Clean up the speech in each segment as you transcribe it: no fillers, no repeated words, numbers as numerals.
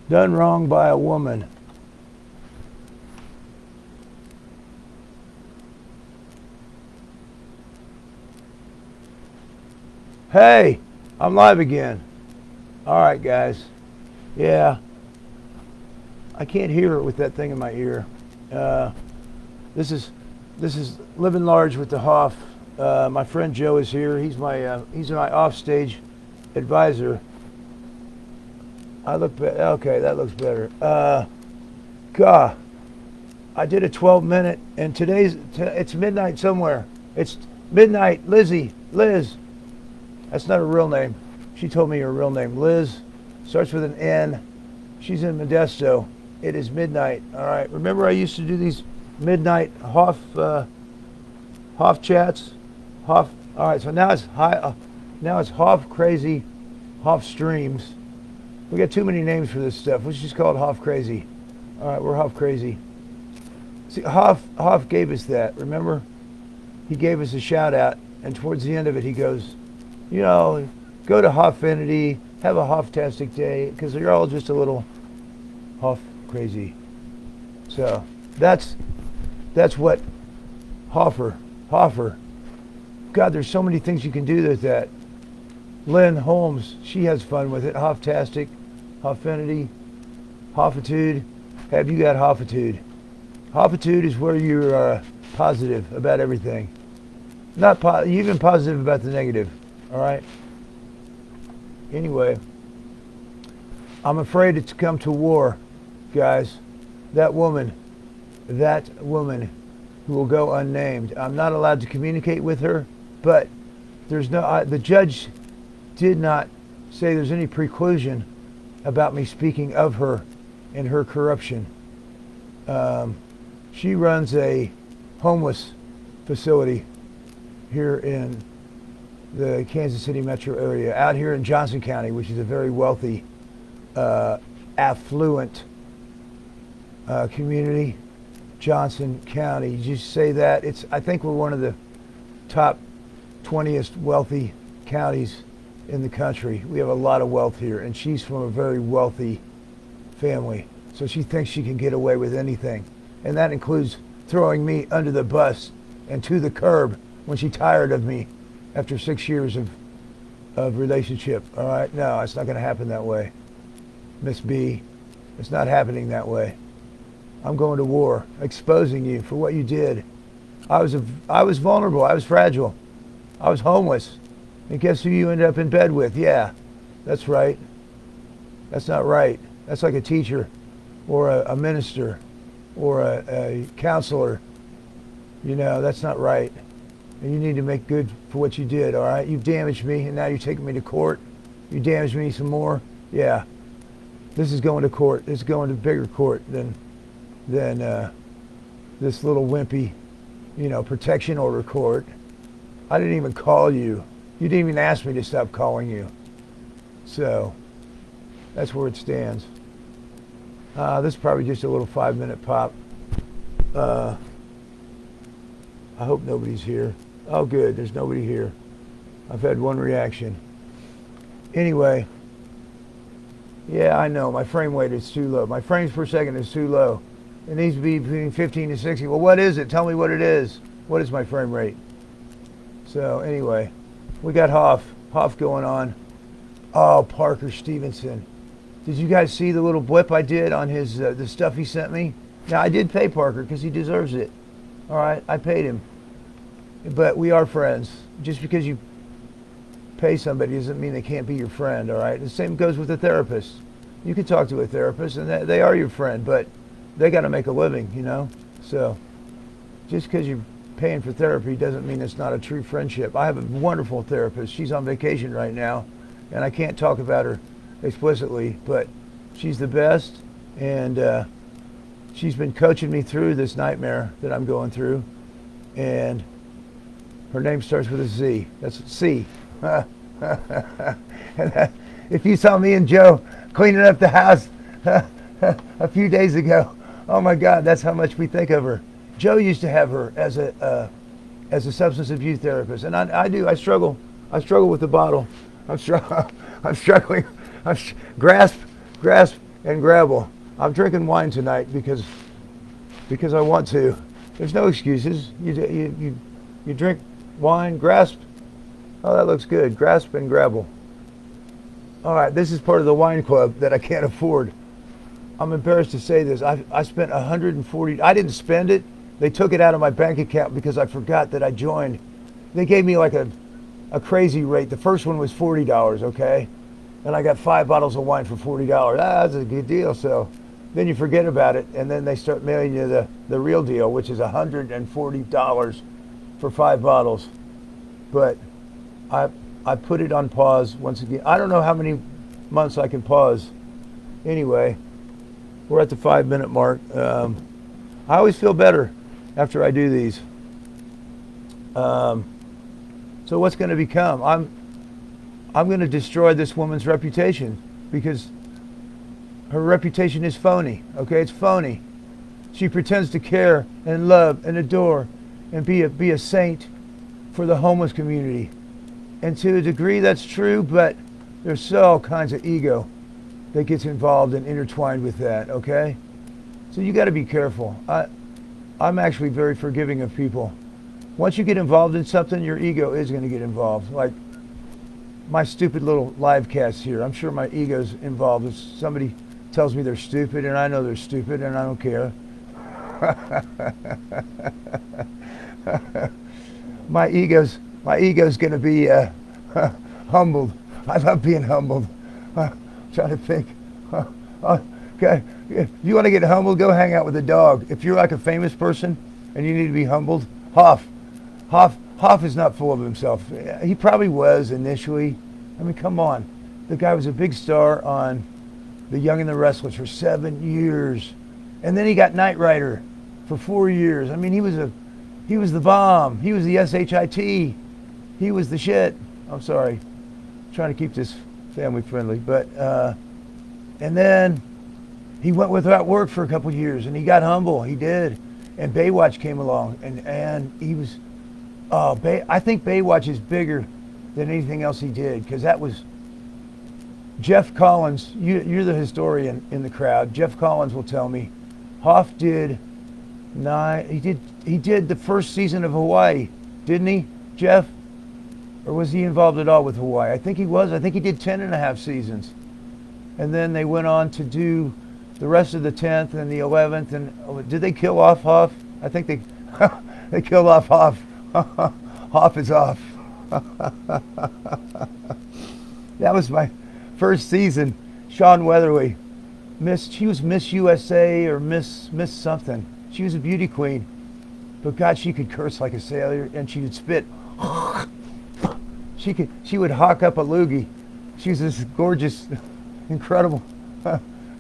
Done wrong by a woman. Hey, I'm live again. All right, guys. Yeah, I can't hear it with that thing in my ear. This is Living Large with the Hoff. My friend Joe is here. He's my offstage advisor. I look okay. That looks better. God, I did a 12-minute, and it's midnight somewhere. It's midnight. Liz. That's not her real name. She told me her real name. Liz starts with an N. She's in Modesto. It is midnight. All right. Remember, I used to do these midnight Hoff chats. Hoff. All right. So now it's Hoff Crazy, Hoff Streams. We got too many names for this stuff. Let's just call it Hoff Crazy. All right, we're Hoff Crazy. See, Hoff gave us that. Remember, he gave us a shout out, and towards the end of it, he goes, go to Hoffinity, have a Hoff-tastic day, because you're all just a little Hoff Crazy. So that's what Hoffer. God, there's so many things you can do with that. Lynn Holmes, she has fun with it. Hoff-tastic, Hoffinity, Hoffitude. Have you got Hoffitude? Hoffitude is where you're positive about everything. Not you're even positive about the negative. All right. Anyway, I'm afraid it's come to war, guys. That woman who will go unnamed. I'm not allowed to communicate with her, but there's the judge did not say there's any preclusion about me speaking of her and her corruption. She runs a homeless facility here in the Kansas City metro area, out here in Johnson County, which is a very wealthy, affluent community. Johnson County, you just say that. I think we're one of the top 20th wealthy counties in the country. We have a lot of wealth here, and she's from a very wealthy family. So she thinks she can get away with anything. And that includes throwing me under the bus and to the curb when she's tired of me after 6 years of relationship. All right? No, it's not going to happen that way. Miss B, it's not happening that way. I'm going to war, exposing you for what you did. I was vulnerable. I was fragile. I was homeless. And guess who you ended up in bed with? Yeah, that's right. That's not right. That's like a teacher or a minister or a counselor. That's not right. And you need to make good for what you did, all right? You've damaged me, and now you're taking me to court. You damaged me some more. Yeah, this is going to court. This is going to bigger court than this little wimpy, protection order court. I didn't even call you. You didn't even ask me to stop calling you. So that's where it stands. This is probably just a little 5-minute pop. I hope nobody's here. Oh, good. There's nobody here. I've had one reaction. Anyway, yeah, I know. My frame rate is too low. My frames per second is too low. It needs to be between 15 and 60. Well, what is it? Tell me what it is. What is my frame rate? So anyway, we got Hoff going on. Oh, Parker Stevenson. Did you guys see the little blip I did on his the stuff he sent me? Now, I did pay Parker because he deserves it. All right, I paid him. But we are friends. Just because you pay somebody doesn't mean they can't be your friend, all right? The same goes with a therapist. You can talk to a therapist, and they are your friend, but they got to make a living, So just because you're paying for therapy doesn't mean it's not a true friendship. I have a wonderful therapist. She's on vacation right now, and I can't talk about her explicitly, but she's the best, and she's been coaching me through this nightmare that I'm going through, and her name starts with a Z. That's C. If you saw me and Joe cleaning up the house a few days ago, oh my God, that's how much we think of her. Joe used to have her as a substance abuse therapist, and I struggle with the bottle. I'm struggling. Grasp and Gravel. I'm drinking wine tonight because I want to. There's no excuses. You drink wine, grasp. Oh, that looks good. Grasp and Gravel. All right, this is part of the wine club that I can't afford. I'm embarrassed to say this. I spent 140. I didn't spend it. They took it out of my bank account because I forgot that I joined. They gave me like a crazy rate. The first one was $40, okay? And I got 5 bottles of wine for $40. That's a good deal. So then you forget about it, and then they start mailing you the real deal, which is $140 for 5 bottles. But I put it on pause once again. I don't know how many months I can pause. Anyway, we're at the 5-minute mark. I always feel better after I do these. So what's going to become? I'm going to destroy this woman's reputation because her reputation is phony. Okay, it's phony. She pretends to care and love and adore and be a saint for the homeless community. And to a degree that's true, but there's all kinds of ego that gets involved and intertwined with that, okay? So you got to be careful. I'm actually very forgiving of people. Once you get involved in something, your ego is going to get involved. Like my stupid little live cast here. I'm sure my ego's involved. If somebody tells me they're stupid, and I know they're stupid, and I don't care. My ego's going to be humbled. I love being humbled. Trying to think. Okay, if you want to get humbled, go hang out with a dog. If you're like a famous person and you need to be humbled, Hoff is not full of himself. He probably was initially. I mean, come on. The guy was a big star on The Young and the Restless for 7 years. And then he got Knight Rider for 4 years. I mean, he was the bomb. He was the SHIT. He was the shit. I'm sorry. I'm trying to keep this family friendly. But, and then he went without work for a couple of years and he got humble. He did. And Baywatch came along and he was, I think Baywatch is bigger than anything else he did because that was Jeff Collins. You're the historian in the crowd. Jeff Collins will tell me Hoff did he did the first season of Hawaii, didn't he, Jeff? Or was he involved at all with Hawaii? I think he was. I think he did 10.5 seasons. And then they went on to do the rest of the 10th and the 11th. And did they kill off Hoff? I think they killed off Hoff. Hoff is off. That was my first season. Sean Weatherly. She was Miss USA or Miss something. She was a beauty queen. But God, she could curse like a sailor and she would spit. She would hawk up a loogie. She was this gorgeous, incredible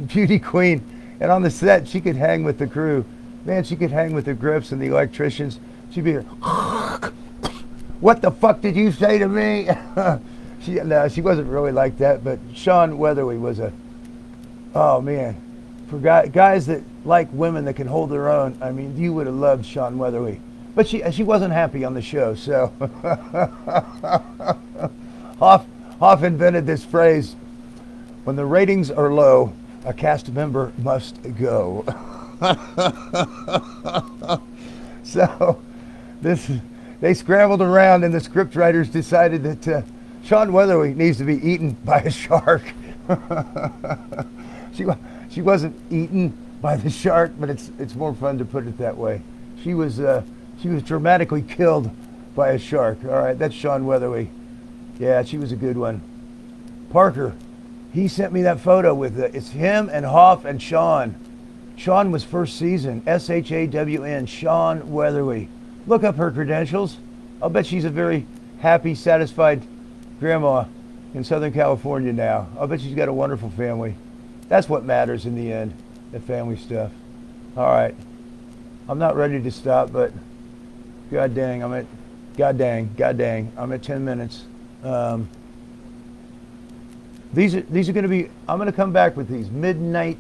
beauty queen. And on the set, she could hang with the crew. Man, she could hang with the grips and the electricians. She'd be here. What the fuck did you say to me? She wasn't really like that, but Sean Weatherly was oh man. For guys that like women that can hold their own, I mean, you would have loved Sean Weatherly. But she wasn't happy on the show, so Hoff invented this phrase: when the ratings are low, a cast member must go. So they scrambled around, and the script writers decided that Sean Weatherly needs to be eaten by a shark. She wasn't eaten by the shark, but it's more fun to put it that way. She was dramatically killed by a shark. All right, that's Sean Weatherly. Yeah, she was a good one. Parker, he sent me that photo with it's him and Hoff and Sean. Sean was first season, SHAWN, Sean Weatherly. Look up her credentials. I'll bet she's a very happy, satisfied grandma in Southern California now. I'll bet she's got a wonderful family. That's what matters in the end, the family stuff. All right. I'm not ready to stop, but God dang, I'm at 10 minutes. These are going to be, I'm going to come back with these. Midnight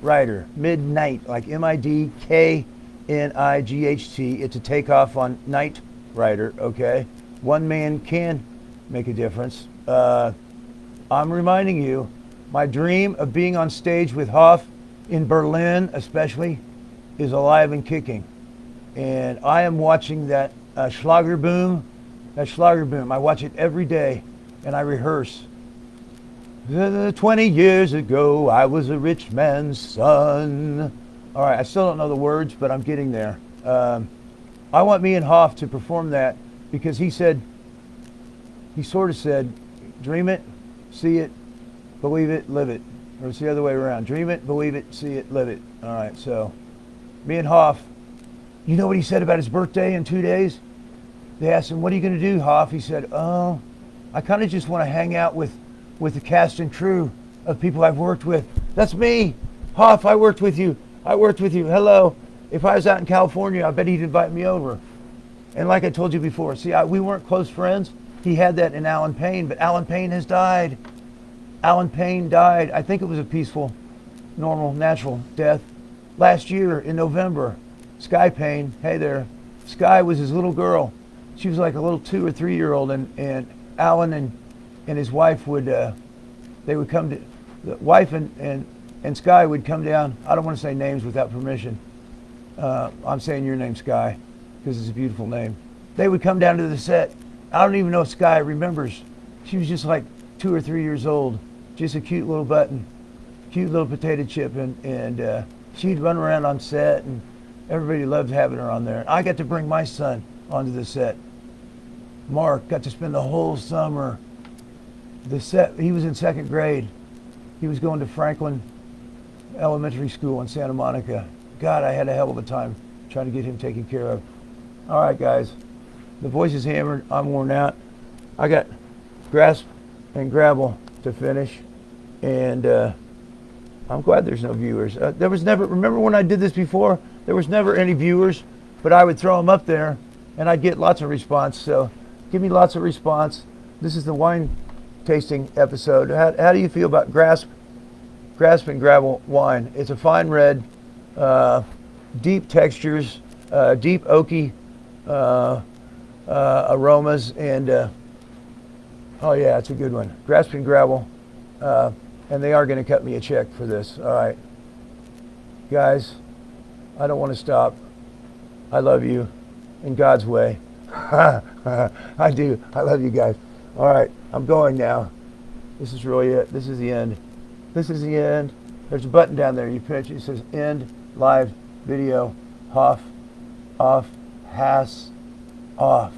Rider. Midnight, like MIDKNIGHT. It's a takeoff on Knight Rider, okay? One man can make a difference. I'm reminding you My dream of being on stage with Hoff in Berlin, especially, is alive and kicking. And I am watching that Schlagerboom. That Schlagerboom. I watch it every day, and I rehearse. 20 years ago, I was a rich man's son. All right, I still don't know the words, but I'm getting there. I want me and Hoff to perform that because he sort of said, dream it, see it, believe it, live it. Or it's the other way around. Dream it, believe it, see it, live it. All right, so me and Hoff, you know what he said about his birthday in 2 days? They asked him, what are you going to do, Hoff? He said, oh, I kind of just want to hang out with the cast and crew of people I've worked with. That's me. Hoff, I worked with you. Hello. If I was out in California, I bet he'd invite me over. And like I told you before, see, we weren't close friends. He had that in Alan Payne, but Alan Payne has died. Alan Payne died. I think it was a peaceful, normal, natural death. Last year in November, Sky Payne, hey there. Sky was his little girl. She was like a little 2 or 3 year old, and Alan and his wife would, they would come to, the wife and Sky would come down. I don't want to say names without permission. I'm saying your name, Sky, because it's a beautiful name. They would come down to the set. I don't even know if Sky remembers. She was just like 2 or 3 years old, just a cute little button, cute little potato chip, and she'd run around on set, and everybody loved having her on there. I got to bring my son onto the set. Mark got to spend the whole summer. The set, he was in 2nd grade. He was going to Franklin Elementary School in Santa Monica. God, I had a hell of a time trying to get him taken care of. All right, guys. The voice is hammered. I'm worn out. I got Grasp and Gravel to finish. And I'm glad there's no viewers. There was never, remember when I did this before? There was never any viewers, but I would throw them up there and I'd get lots of response. So give me lots of response. This is the wine tasting episode. How do you feel about Grasp and Gravel wine? It's a fine red, deep textures, deep oaky aromas, and oh yeah, it's a good one. Grasp and Gravel, and they are going to cut me a check for this. All right, guys, I don't want to stop. I love you in God's way. I do. I love you guys. All right, I'm going now. This is really it. This is the end. This is the end. There's a button down there. You pinch it. It says end live video. Hoff, off, Hass, off.